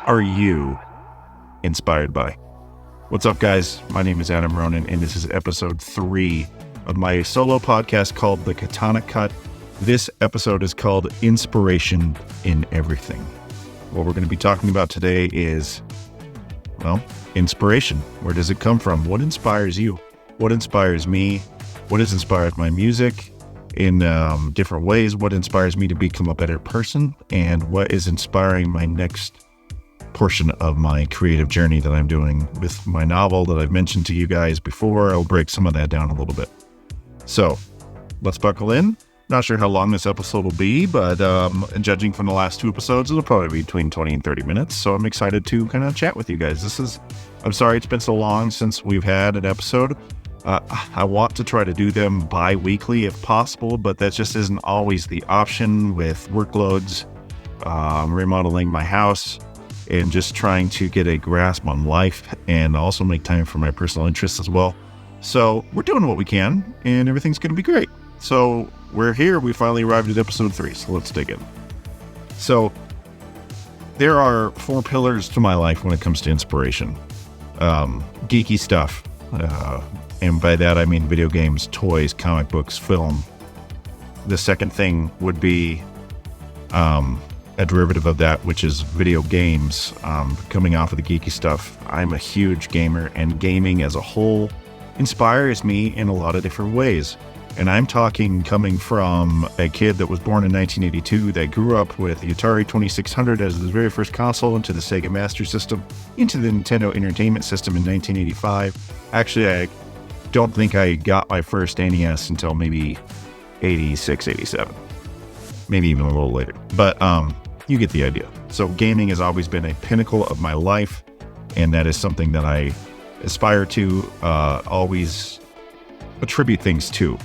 are you inspired by? What's up, guys? My name is Adam Ronan, and this is episode 3 of my solo podcast called The Katana Cut. This episode is called Inspiration in Everything. What we're going to be talking about today is, well, inspiration. Where does it come from? What inspires you? What inspires me? What has inspired my music in different ways? What inspires me to become a better person? And what is inspiring my next portion of my creative journey that I'm doing with my novel that I've mentioned to you guys before? I'll break some of that down a little bit. So let's buckle in. Not sure how long this episode will be, but judging from the last 2 episodes, it'll probably be between 20 and 30 minutes. So I'm excited to kind of chat with you guys. I'm sorry it's been so long since we've had an episode. I want to try to do them bi-weekly if possible, but that just isn't always the option with workloads, remodeling my house, and just trying to get a grasp on life and also make time for my personal interests as well. So we're doing what we can, and everything's going to be great. So we're here. We finally arrived at episode 3, so let's dig in. So there are 4 pillars to my life when it comes to inspiration. Geeky stuff. And by that, I mean video games, toys, comic books, film. The second thing would be a derivative of that, which is video games. Coming off of the geeky stuff, I'm a huge gamer, and gaming as a whole inspires me in a lot of different ways. And I'm talking coming from a kid that was born in 1982 that grew up with the Atari 2600 as his very first console, into the Sega Master System, into the Nintendo Entertainment System in 1985. Actually, I don't think I got my first NES until maybe 86, 87. Maybe even a little later. But you get the idea. So gaming has always been a pinnacle of my life, and that is something that I aspire to always attribute things to.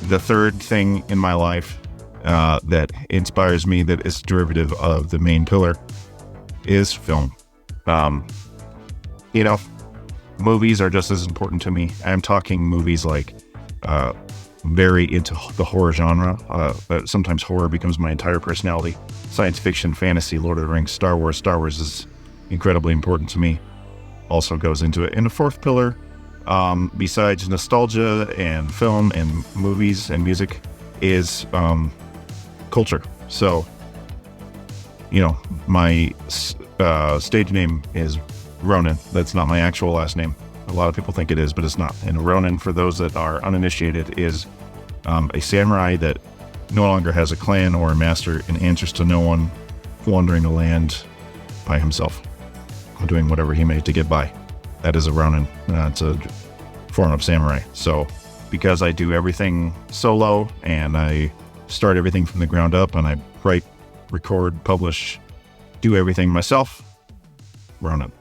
The third thing in my life that inspires me, that is derivative of the main pillar, is film. Movies are just as important to me. I'm talking movies like very into the horror genre. Sometimes horror becomes my entire personality. Science fiction, fantasy, Lord of the Rings, Star Wars. Star Wars is incredibly important to me. Also goes into it. And the fourth pillar, besides nostalgia and film and movies and music, is culture. So, my stage name is Ronan. That's not my actual last name. A lot of people think it is, but it's not. And Ronan, for those that are uninitiated, is a samurai that no longer has a clan or a master and answers to no one, wandering the land by himself, doing whatever he may to get by. That is a Ronin. It's a form of samurai. So because I do everything solo and I start everything from the ground up and I write, record, publish, do everything myself, Ronin.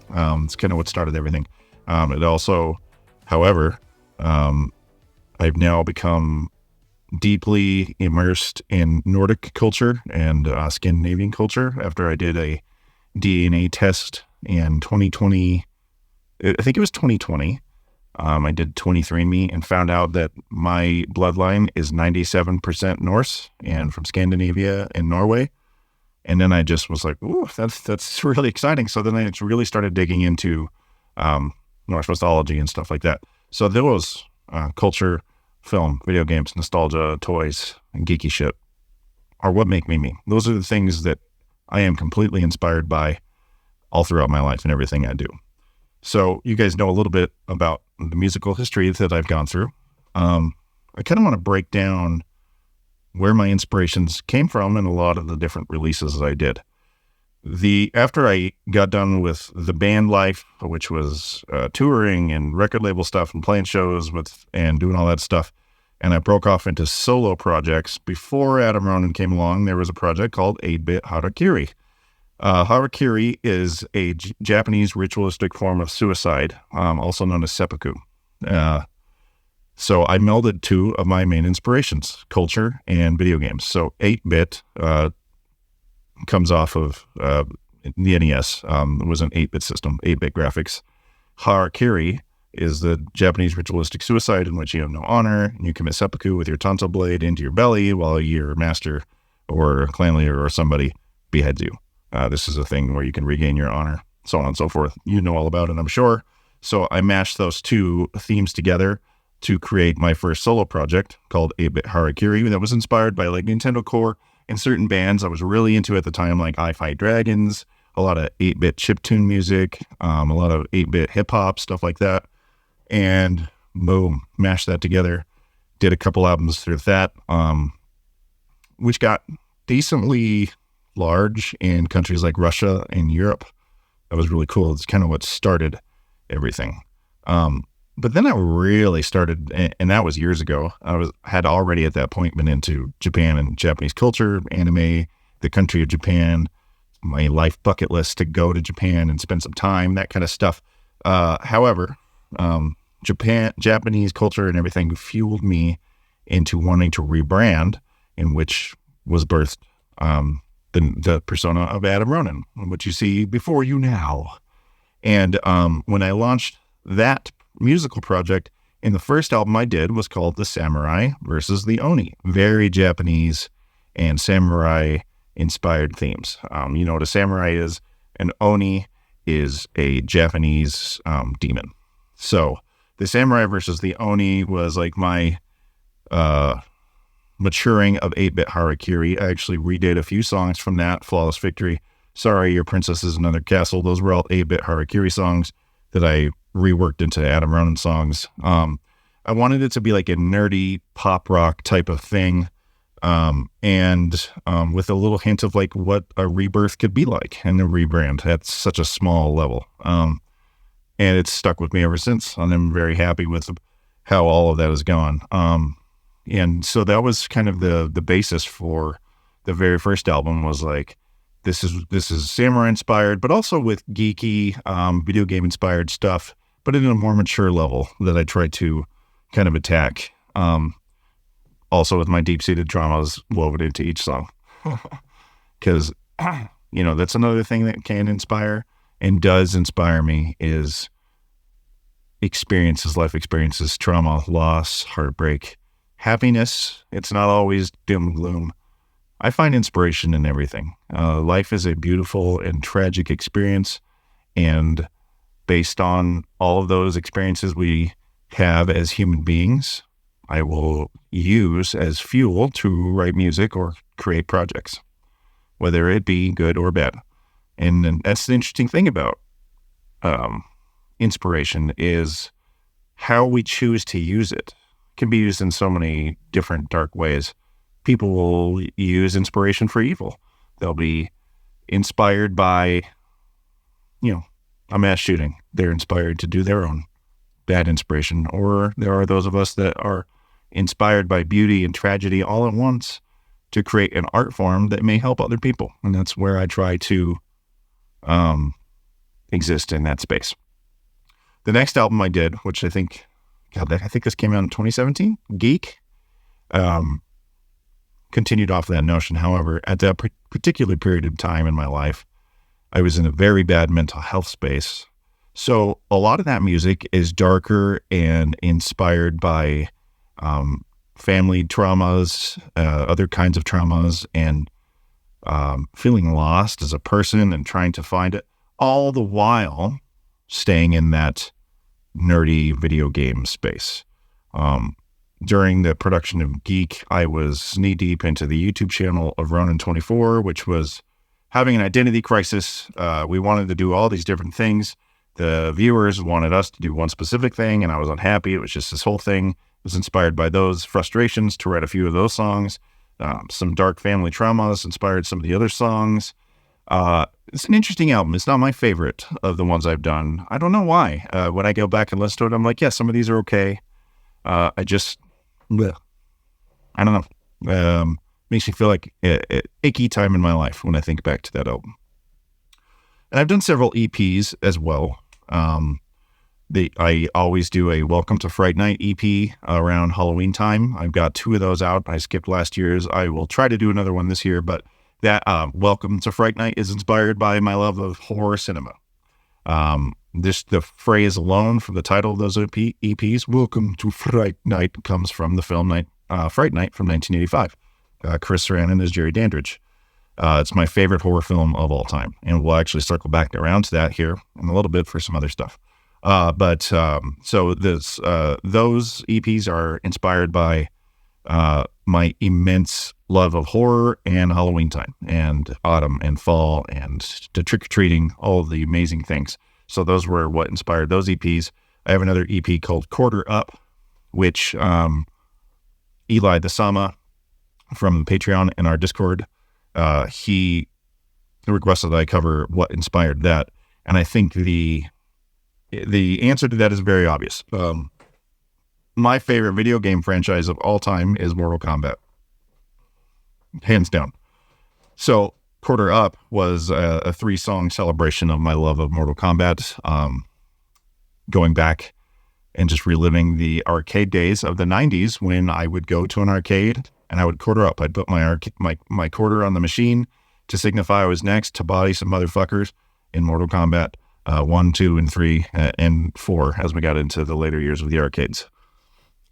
It's kind of what started everything. It also, however, I've now become deeply immersed in Nordic culture and Scandinavian culture after I did a DNA test in 2020. I think it was 2020. I did 23andMe and found out that my bloodline is 97% Norse and from Scandinavia and Norway. And then I just was like, ooh, that's really exciting. So then I really started digging into Norse mythology and stuff like that. So those culture, film, video games, nostalgia, toys, and geeky shit are what make me me. Those are the things that I am completely inspired by all throughout my life and everything I do. So you guys know a little bit about the musical history that I've gone through. I kind of want to break down where my inspirations came from and a lot of the different releases that I did. After I got done with the band life, which was touring and record label stuff and playing shows and doing all that stuff, and I broke off into solo projects. Before Adam Ronan came along, there was a project called 8-Bit Harakiri. Harakiri is a Japanese ritualistic form of suicide, also known as seppuku. So I melded 2 of my main inspirations, culture and video games. So 8-bit comes off of the NES. It was an 8-bit system, 8-bit graphics. Harakiri is the Japanese ritualistic suicide in which you have no honor, and you commit seppuku with your tanto blade into your belly while your master or clan leader or somebody beheads you. This is a thing where you can regain your honor, so on and so forth. You know all about it, I'm sure. So I mashed those two themes together to create my first solo project called 8-Bit Harakiri that was inspired by like Nintendo Core and certain bands I was really into at the time, like I Fight Dragons, a lot of 8-bit chiptune music, a lot of 8-bit hip hop, stuff like that. And boom, mashed that together. Did a couple albums through that, which got decently large in countries like Russia and Europe. That was really cool. It's kind of what started everything. But then I really started, and that was years ago. Had already at that point been into Japan and Japanese culture, anime, the country of Japan, my life bucket list to go to Japan and spend some time, that kind of stuff. However, Japanese culture and everything fueled me into wanting to rebrand, in which was birthed the persona of Adam Ronin, which you see before you now. And when I launched that musical project, and the first album I did was called The Samurai versus the Oni. Very Japanese and samurai inspired themes. You know what a samurai is? An Oni is a Japanese demon. So The Samurai versus the Oni was like my maturing of 8-Bit Harakiri. I actually redid a few songs from that. Flawless Victory, Sorry, Your Princess is Another Castle. Those were all 8-Bit Harakiri songs that I reworked into Adam Ronin songs. I wanted it to be like a nerdy pop rock type of thing, and with a little hint of like what a rebirth could be like and a rebrand at such a small level. And it's stuck with me ever since, and I'm very happy with how all of that has gone. And so that was kind of the basis for the very first album. Was like, this is samurai inspired, but also with geeky video game inspired stuff, but in a more mature level that I tried to kind of attack. Also with my deep-seated traumas woven into each song. Because, you know, that's another thing that can inspire and does inspire me is life experiences, trauma, loss, heartbreak, happiness. It's not always doom and gloom. I find inspiration in everything. Life is a beautiful and tragic experience, and based on all of those experiences we have as human beings, I will use as fuel to write music or create projects, whether it be good or bad. And that's the interesting thing about inspiration is how we choose to use it. It can be used in so many different dark ways. People will use inspiration for evil. They'll be inspired by, a mass shooting. They're inspired to do their own bad inspiration. Or there are those of us that are inspired by beauty and tragedy all at once to create an art form that may help other people. And that's where I try to exist in that space. The next album I did, which I think this came out in 2017, Geek, continued off that notion. However, at that particular period of time in my life, I was in a very bad mental health space. So a lot of that music is darker and inspired by family traumas, other kinds of traumas, and feeling lost as a person and trying to find it, all the while staying in that nerdy video game space. During the production of Geek, I was knee-deep into the YouTube channel of Ronin24, which was having an identity crisis. We wanted to do all these different things. The viewers wanted us to do one specific thing, and I was unhappy. It was just this whole thing. I was inspired by those frustrations to write a few of those songs. Some dark family traumas inspired some of the other songs. It's an interesting album. It's not my favorite of the ones I've done. I don't know why. When I go back and listen to it, I'm like, yeah, some of these are okay. I don't know. Makes me feel like an icky time in my life when I think back to that album. And I've done several EPs as well. I always do a Welcome to Fright Night EP around Halloween time. I've got 2 of those out. I skipped last year's. I will try to do another one this year, but that Welcome to Fright Night is inspired by my love of horror cinema. The phrase alone from the title of those EPs, Welcome to Fright Night, comes from the film Fright Night from 1985. Chris Sarandon is Jerry Dandridge. It's my favorite horror film of all time, and we'll actually circle back around to that here in a little bit for some other stuff. So those EPs are inspired by my immense love of horror and Halloween time and autumn and fall and the trick-or-treating, all of the amazing things. So those were what inspired those EPs. I have another EP called Quarter Up, which Eli the Sama from Patreon and our Discord, he requested that I cover what inspired that. And I think the answer to that is very obvious. My favorite video game franchise of all time is Mortal Kombat. Hands down. So Quarter Up was a 3-song celebration of my love of Mortal Kombat, going back and just reliving the arcade days of the 90s when I would go to an arcade and I would quarter up. I'd put my quarter on the machine to signify I was next to body some motherfuckers in Mortal Kombat 1, 2, and 3, and 4 as we got into the later years of the arcades.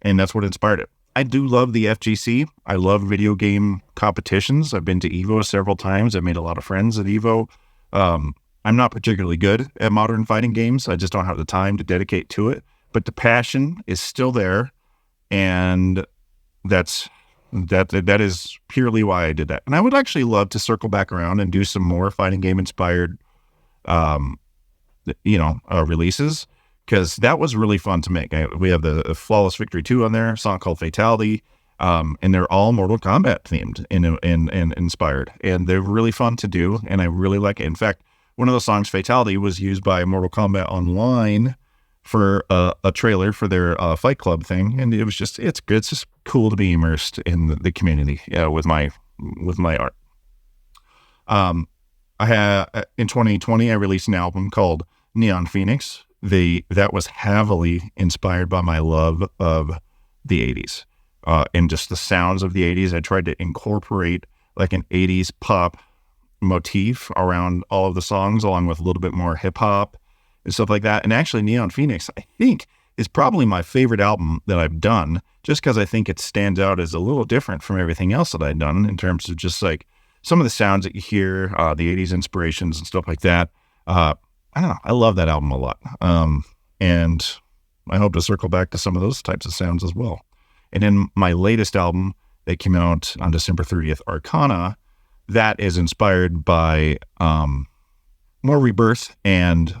And that's what inspired it. I do love the FGC. I love video game competitions. I've been to EVO several times. I've made a lot of friends at EVO. I'm not particularly good at modern fighting games. I just don't have the time to dedicate to it. But the passion is still there, and that is purely why I did that. And I would actually love to circle back around and do some more fighting game inspired, releases, because that was really fun to make. We have the Flawless Victory 2 on there, a song called Fatality, and they're all Mortal Kombat themed and inspired, and they're really fun to do, and I really like it. In fact, one of the songs, Fatality, was used by Mortal Kombat Online for a trailer for their Fight Club thing, and it's good. It's just cool to be immersed in the community with my art. I had in 2020 I released an album called Neon Phoenix. That was heavily inspired by my love of the 80s and just the sounds of the 80s. I tried to incorporate like an 80s pop motif around all of the songs, along with a little bit more hip hop and stuff like that. And actually Neon Phoenix, I think, is probably my favorite album that I've done, just because I think it stands out as a little different from everything else that I've done in terms of just like some of the sounds that you hear, the 80s inspirations and stuff like that. I don't know. I love that album a lot. And I hope to circle back to some of those types of sounds as well. And in my latest album that came out on December 30th, Arcana, that is inspired by more rebirth and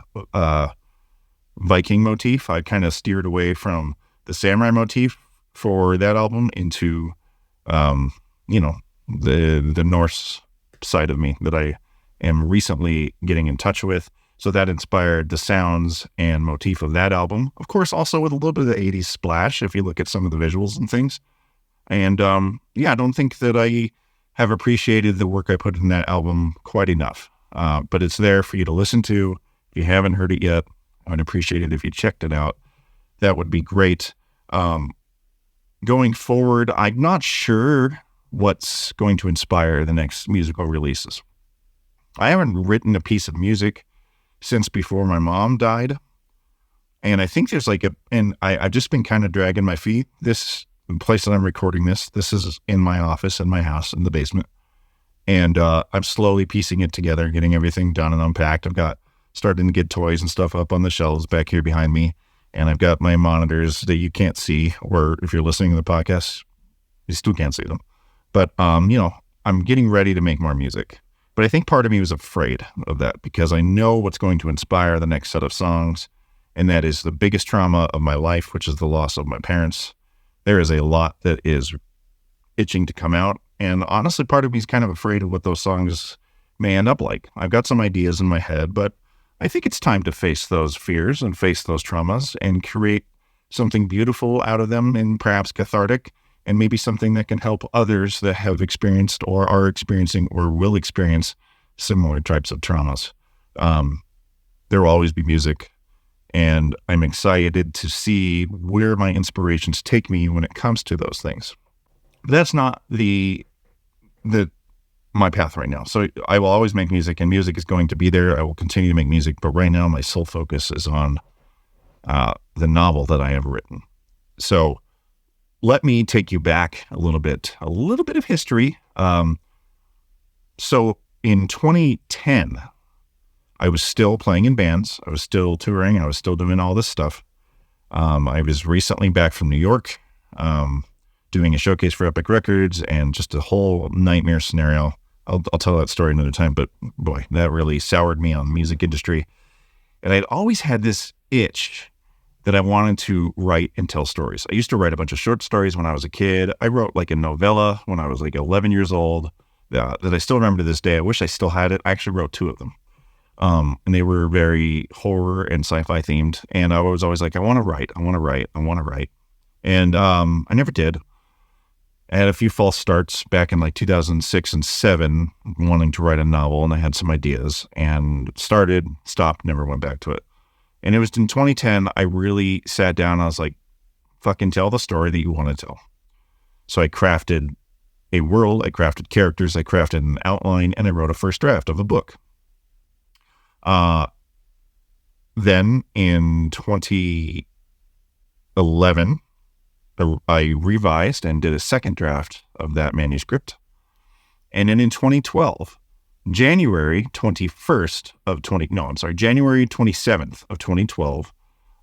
Viking motif. I kind of steered away from the samurai motif for that album into, the Norse side of me that I am recently getting in touch with. So that inspired the sounds and motif of that album. Of course, also with a little bit of the 80s splash, if you look at some of the visuals and things. And I don't think that I have appreciated the work I put in that album quite enough. But it's there for you to listen to. If you haven't heard it yet, I would appreciate it if you checked it out. That would be great. Going forward, I'm not sure what's going to inspire the next musical releases. I haven't written a piece of music since before my mom died. And I think there's I've just been kind of dragging my feet. This place that I'm recording this is in my office, in my house, in the basement. And I'm slowly piecing it together, getting everything done and unpacked. I've got starting to get toys and stuff up on the shelves back here behind me. And I've got my monitors that you can't see, or if you're listening to the podcast, you still can't see them. But, I'm getting ready to make more music. But I think part of me was afraid of that because I know what's going to inspire the next set of songs. And that is the biggest trauma of my life, which is the loss of my parents. There is a lot that is itching to come out. And honestly, part of me is kind of afraid of what those songs may end up like. I've got some ideas in my head, but I think it's time to face those fears and face those traumas and create something beautiful out of them, and perhaps cathartic, and maybe something that can help others that have experienced or are experiencing or will experience similar types of traumas. There will always be music, and I'm excited to see where my inspirations take me when it comes to those things. But that's not my path right now. So I will always make music, and music is going to be there. I will continue to make music, but right now my sole focus is on the novel that I have written. So let me take you back a little bit of history. So in 2010, I was still playing in bands. I was still touring. I was still doing all this stuff. I was recently back from New York, doing a showcase for Epic Records and just a whole nightmare scenario. I'll tell that story another time, but boy, that really soured me on the music industry. And I'd always had this itch that I wanted to write and tell stories. I used to write a bunch of short stories when I was a kid. I wrote like a novella when I was like 11 years old that I still remember to this day. I wish I still had it. I actually wrote 2 of them. And they were very horror and sci-fi themed. And I was always like, I want to write. And I never did. I had a few false starts back in like 2006 and 7, wanting to write a novel, and I had some ideas and started, stopped, never went back to it. And it was in 2010, I really sat down and I was like, fucking tell the story that you want to tell. So I crafted a world, I crafted characters, I crafted an outline, and I wrote a first draft of a book. Then in 2011, I revised and did a second draft of that manuscript. And then in 2012, January 27th of 2012,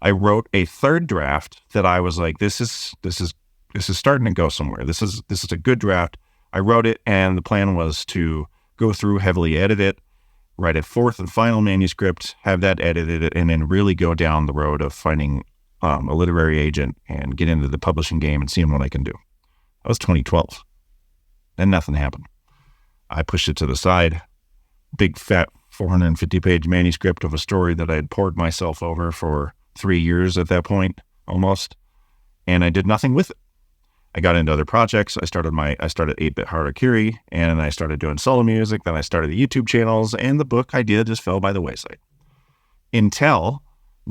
I wrote a third draft that I was like, this is starting to go somewhere. This is a good draft. I wrote it, and the plan was to go through, heavily edit it, write a fourth and final manuscript, have that edited, and then really go down the road of finding a literary agent and get into the publishing game and seeing what I can do. That was 2012. Then nothing happened. I pushed it to the side. Big fat 450-page manuscript of a story that I had poured myself over for 3 years at that point, almost. And I did nothing with it. I got into other projects. I started 8-Bit Harakiri, and I started doing solo music. Then I started the YouTube channels, and the book idea just fell by the wayside. Until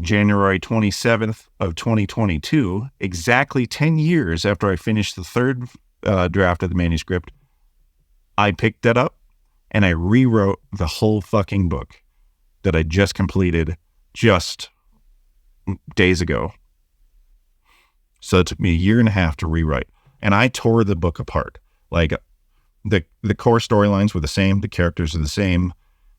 January 27th of 2022, exactly 10 years after I finished the third draft of the manuscript, I picked that up and I rewrote the whole fucking book that I just completed just days ago. So it took me a year and a half to rewrite, and I tore the book apart. Like the core storylines were the same, the characters are the same,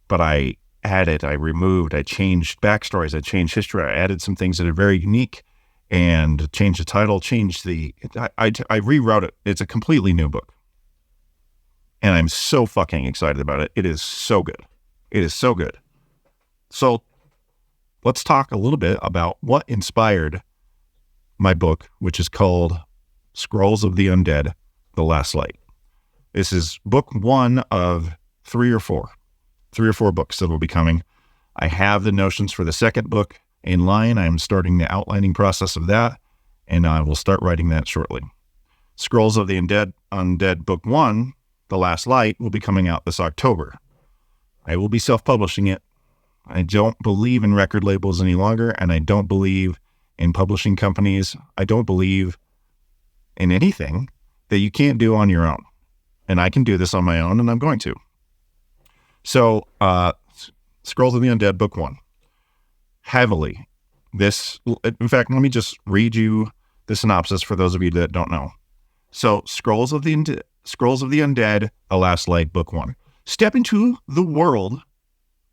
but I added, I removed, I changed backstories, I changed history, I added some things that are very unique, and changed the title, I rewrote it. It's a completely new book. And I'm so fucking excited about it. It is so good. It is so good. So let's talk a little bit about what inspired my book, which is called Scrolls of the Undead, The Last Light. This is book 1 of 3 or 4 books that will be coming. I have the notions for the second book in line. I'm starting the outlining process of that, and I will start writing that shortly. Scrolls of the Undead Book 1, The Last Light, will be coming out this October. I will be self-publishing it. I don't believe in record labels any longer, and I don't believe in publishing companies. I don't believe in anything that you can't do on your own. And I can do this on my own, and I'm going to. So, Scrolls of the Undead, Book 1. Heavily. In fact, let me just read you the synopsis for those of you that don't know. So, Scrolls of the Undead, The Last Light, Book 1. Step into the world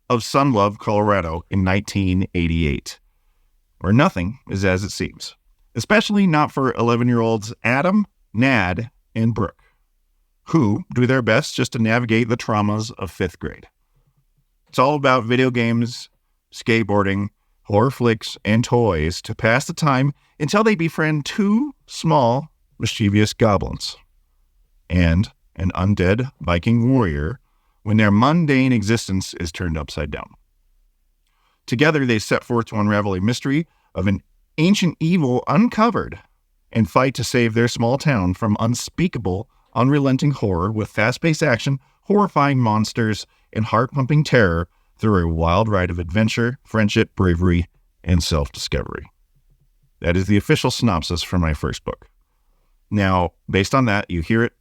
of Sunlove, Colorado in 1988, where nothing is as it seems, especially not for 11-year-olds Adam, Nad, and Brooke, who do their best just to navigate the traumas of 5th grade. It's all about video games, skateboarding, horror flicks, and toys to pass the time until they befriend 2 small, mischievous goblins and an undead Viking warrior when their mundane existence is turned upside down. Together, they set forth to unravel a mystery of an ancient evil uncovered and fight to save their small town from unspeakable, unrelenting horror with fast-paced action, horrifying monsters, and heart-pumping terror through a wild ride of adventure, friendship, bravery, and self-discovery. That is the official synopsis for my first book. Now, based on that, you hear it.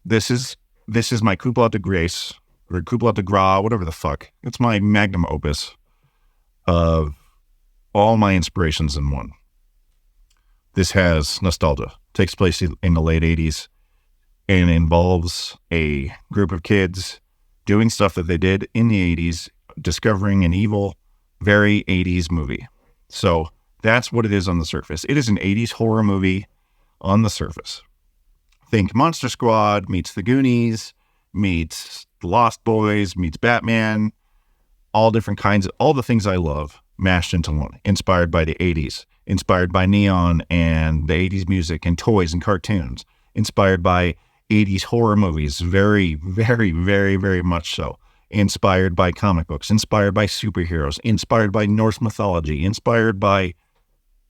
This is my coup de grace, or coup de gras, whatever the fuck. It's my magnum opus of all my inspirations in one. This has nostalgia. Takes place in the late 80s and involves a group of kids doing stuff that they did in the 80s, discovering an evil, very 80s movie. So that's what it is on the surface. It is an 80s horror movie on the surface. Think Monster Squad meets The Goonies, meets The Lost Boys, meets Batman, all different kinds of, all the things I love mashed into one, inspired by the 80s, inspired by neon and the 80s music and toys and cartoons, inspired by 80s horror movies, very, very, very, very much so, inspired by comic books, inspired by superheroes, inspired by Norse mythology, inspired by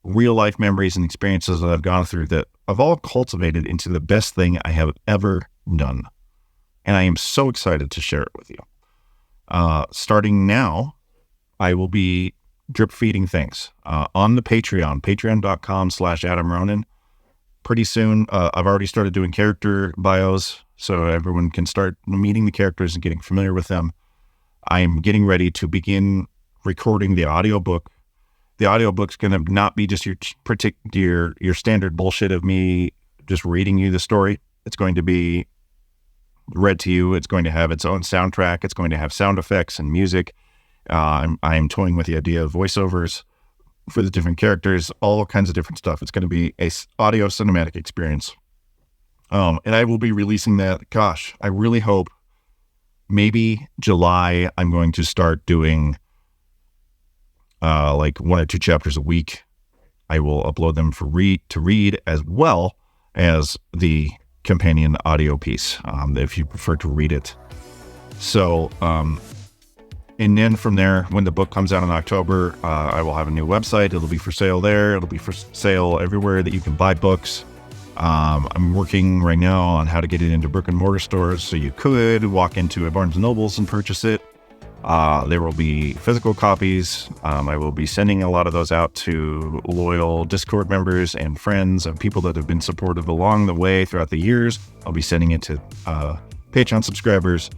real life memories and experiences that I've gone through that I've all cultivated into the best thing I have ever done. And I am so excited to share it with you. Starting now, I will be drip feeding things on the patreon.com/Adam Ronin. Pretty soon, I've already started doing character bios so everyone can start meeting the characters and getting familiar with them. I am getting ready to begin recording the audiobook. The audiobook's going to not be just your standard bullshit of me just reading you the story. It's going to be read to you. It's going to have its own soundtrack. It's going to have sound effects and music. I'm toying with the idea of voiceovers for the different characters, all kinds of different stuff. It's going to be a audio cinematic experience. And I will be releasing that. Gosh, I really hope maybe July, I'm going to start doing like 1 or 2 chapters a week. I will upload them to read as well as the companion audio piece, if you prefer to read it. So, and then from there, when the book comes out in October, I will have a new website. It'll be for sale there. It'll be for sale everywhere that you can buy books. I'm working right now on how to get it into brick and mortar stores, so you could walk into a Barnes & Nobles and purchase it. There will be physical copies. I will be sending a lot of those out to loyal Discord members and friends and people that have been supportive along the way throughout the years. I'll be sending it to Patreon subscribers,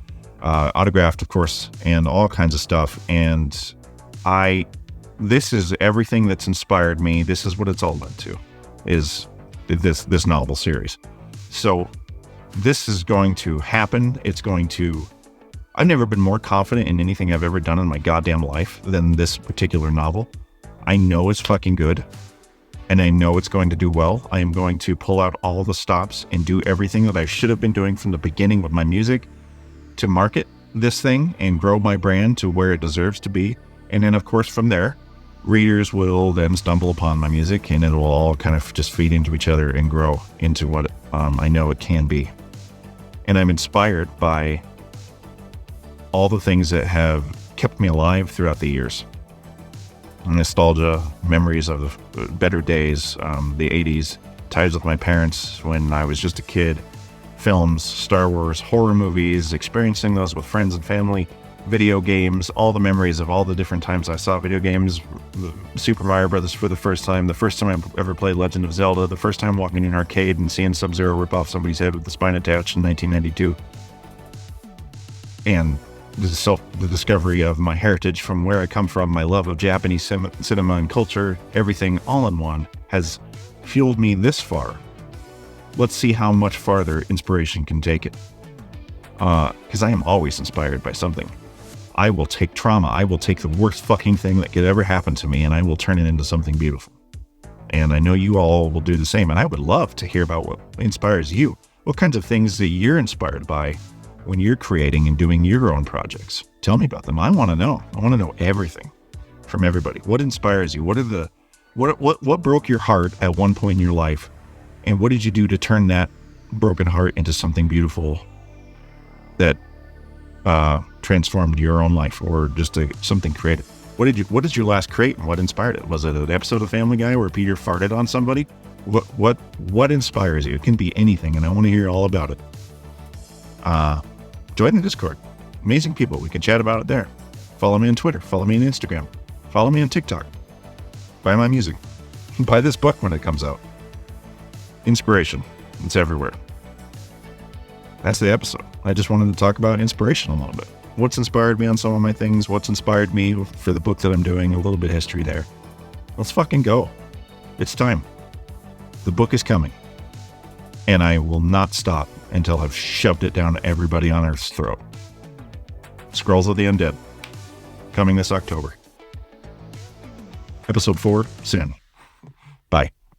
autographed, of course, and all kinds of stuff. And this is everything that's inspired me. This is what it's all led to, is this novel series. So this is going to happen. I've never been more confident in anything I've ever done in my goddamn life than this particular novel. I know it's fucking good, and I know it's going to do well. I am going to pull out all the stops and do everything that I should have been doing from the beginning with my music to market this thing and grow my brand to where it deserves to be. And then, of course, from there, readers will then stumble upon my music, and it will all kind of just feed into each other and grow into what I know it can be. And I'm inspired by all the things that have kept me alive throughout the years. Nostalgia, memories of the better days, the 80s, ties with my parents when I was just a kid, films, Star Wars, horror movies, experiencing those with friends and family, video games, all the memories of all the different times I saw video games, Super Mario Brothers for the first time I ever played Legend of Zelda, the first time walking in an arcade and seeing Sub-Zero rip off somebody's head with the spine attached in 1992. And the discovery of my heritage from where I come from, my love of Japanese cinema and culture, everything all in one has fueled me this far. Let's see how much farther inspiration can take it. Because I am always inspired by something. I will take trauma. I will take the worst fucking thing that could ever happen to me, and I will turn it into something beautiful. And I know you all will do the same. And I would love to hear about what inspires you. What kinds of things that you're inspired by when you're creating and doing your own projects. Tell me about them. I want to know. I want to know everything from everybody. What inspires you? What broke your heart at one point in your life? And what did you do to turn that broken heart into something beautiful that transformed your own life, or just something creative? What did you last create, and what inspired it? Was it an episode of Family Guy where Peter farted on somebody? What inspires you? It can be anything, and I want to hear all about it. Join the Discord. Amazing people. We can chat about it there. Follow me on Twitter. Follow me on Instagram. Follow me on TikTok. Buy my music. Buy this book when it comes out. Inspiration. It's everywhere. That's the episode. I just wanted to talk about inspiration a little bit. What's inspired me on some of my things? What's inspired me for the book that I'm doing? A little bit of history there. Let's fucking go. It's time. The book is coming. And I will not stop until I've shoved it down everybody on Earth's throat. Scrolls of the Undead, coming this October. Episode 4, Sin.